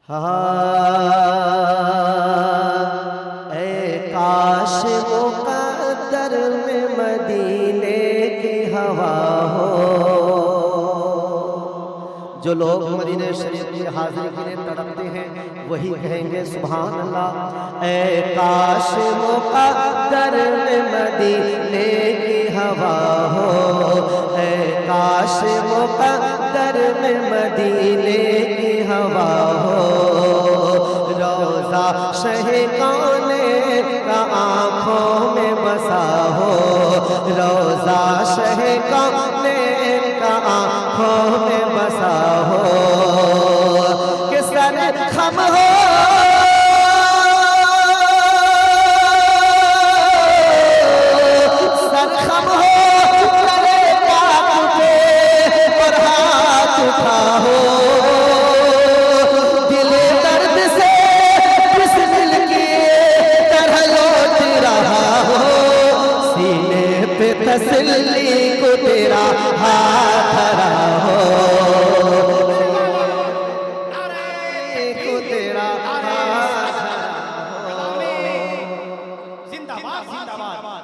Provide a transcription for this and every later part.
काश मुक़द्दर में मदीने की हवा हो। जो लोग मदीने शरीफ की हाज़िरी के लिए तड़पते हैं वही कहेंगे सुभान अल्लाह। काश मुक़द्दर में मदीने की हवा हो, काश मुक़द्दर में मदीने की हवा हो। रोज़ा शहे कौने का आँखों में बसा हो, रोज़ा शहे कौने का आँखों में बसा हो। कि सर खम हो तसल्ली को तेरा हाथ धरा हो, को तेरा हाथ धरा हो। जिंदाबाद जिंदाबाद सुभान अल्लाह।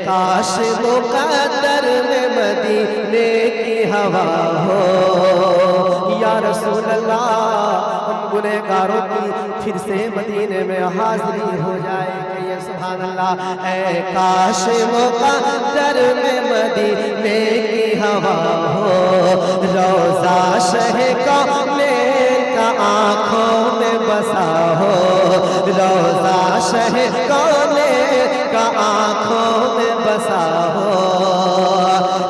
काश मुक़द्दर में मदीने की हवा हो। या रसूल अल्लाह, हम गुनहगारों की फिर से मदीने में हाज़िरी हो जाए। सुभान अल्लाह। काश मुक़द्दर में मदीने की हवा हो, रोज़ा शहे कौने का आँखों में बसा हो, रोज़ा शहे कौने का आँखों में बसा हो।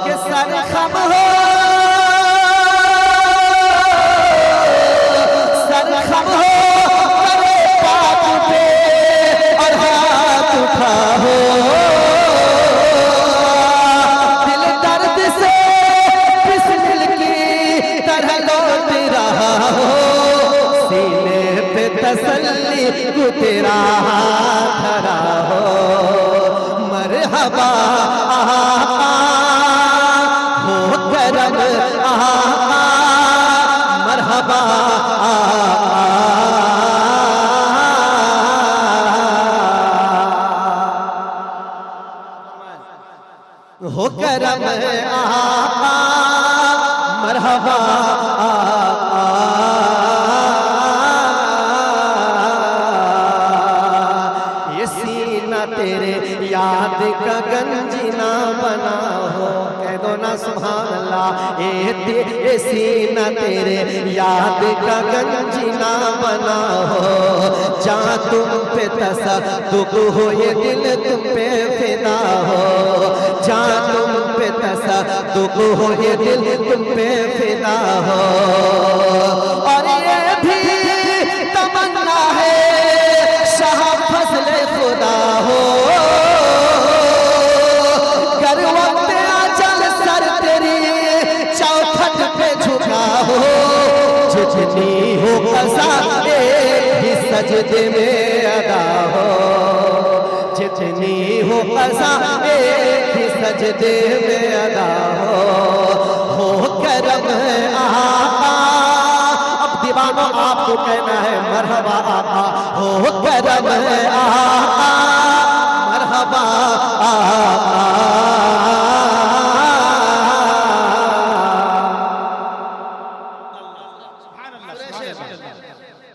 कि सर खम हो, सर खम हो हो, दिल दर्द से बिस्मिल की तरह लौट रहा हो। सीने पे तसल्ली को तेरा हाथ धरा हो। मरहबा हो करम मरहबा हो करम आका मरहबा ये सीना तेरे याद का गंजीना बना हो। कह दो ना सुभान अल्लाह। ये सीना तेरे याद का गंजीना बना हो। जहाँ तुम पे तसद्दुक़ हो ये दिल तुम पे फिदा हो, जहाँ तुम पे तसद्दुक़ हो ये दिल तुम पे फिदा हो। और ये भी तमन्ना है शाह फज़ल खुदा हो। कर वक्त अजल सर तेरी चौखट पे झुका हो। जितनी हो क़ज़ा एक ही सजदे में अदा हो, जितनी हो क़ज़ा एक ही सजदे में अदा हो करम आका। अब दीवानों आपको कहना है मरहबा आका। हो करम आका मरहबा आका।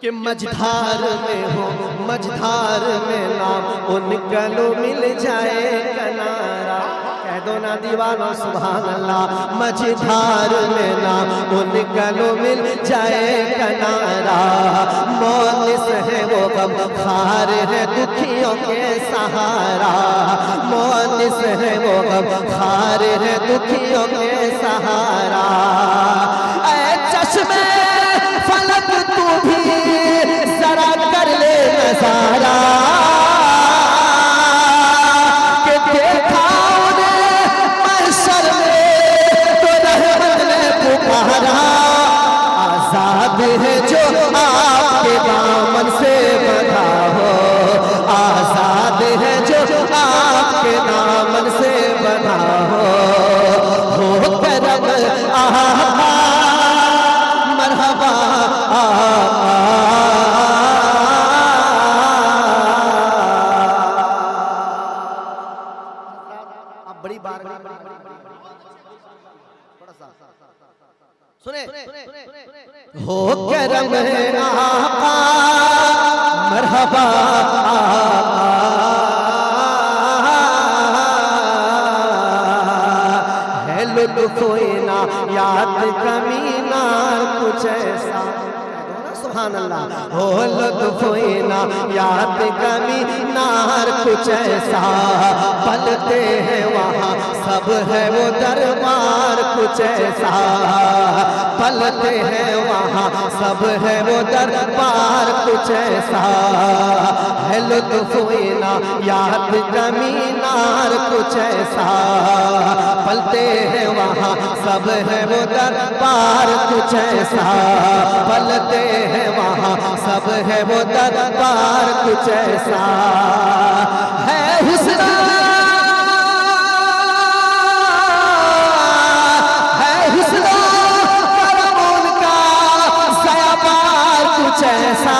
कि मझधार में हो मझधार में नाम उनका लो मिल जाए किनारा। कह दो ना दीवाना सुभान अल्लाह। मझधार में नाम उनका लो मिल जाए किनारा। मोनिस है वो गम खार है दुखियों के सहारा, मोनिस है वो गम खार है दुखियों के सहारा। ऐ चश्मे फलक तू भी जरा कर ले नजारा। कि देखा उन्हें महशर में तो रहमत ने पुकारा। आजाद है जो आपके दामन से बंधा हो, आजाद है जो आपके दामन से बंधा हो करम आहा। सुने हो करम आका मरहबा है लुत्फ ना याद कमी नार कुछ ऐसा सुभान अल्लाह हो लुत्फ ना याद कमी नार कुछ ऐसा पलते हैं वहाँ सब है वो दरबार कुछ ऐसा पलते हैं वहाँ सब है वो दरबार कुछ ऐसा है लुत्फ ना याद कमी नार कुछ ऐसा पलते हैं वहाँ सब है वो दरबार कुछ ऐसा पलते हैं वहाँ सब है वो दरबार कुछ ऐसा है हुस्न है हुस्न करम उनका ज़याबार कुछ ऐसा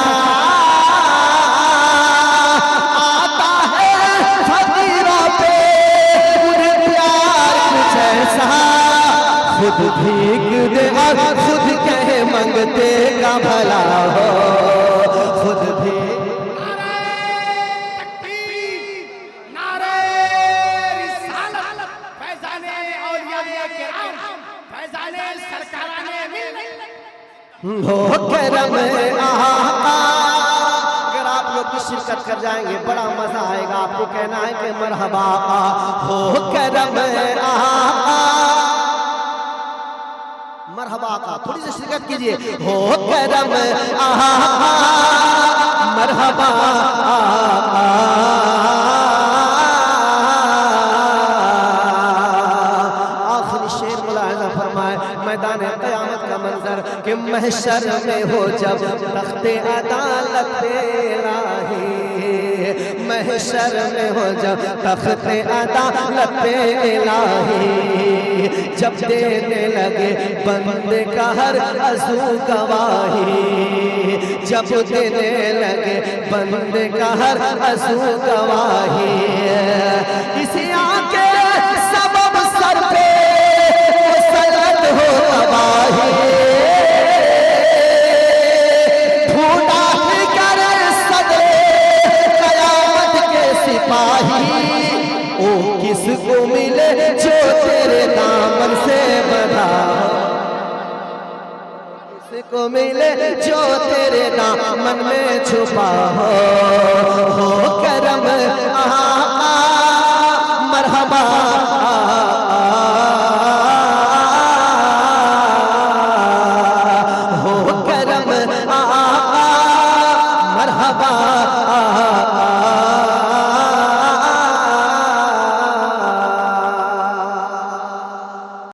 आता है फकीरों पे उन्हें प्यार कुछ ऐसा खुद भीग दे और खुद कहे मंगते का भला हो खुद भी हो करम आका। अगर आप लोग भी शिरकत कर जाएंगे बड़ा मजा आएगा। आपको कहना है कि मरहबा हो करम आका मरहबा का थोड़ी सी शिरकत कीजिए हो करम आका मरहबा आखिरी शेर मुलाहिजा फरमाए मैदान क़यामत का मंजर कि महशर में हो जब तख्ते अदालत पे इलाही महशर में हो जब तख्ते अदालत पे इलाही जब देने लगे बंदे का हर अज़ू गवाही जब देने लगे बंदे का हर अज़ू गवाही इसी आके सबब सर पे मुसल्लत हो तबाही ढूंढा कर सदरे क़यामत के सिपाही ओ किसको मिले जो तेरे दामन से बंधा किसको मिले जो तेरे दामन में छुपा हो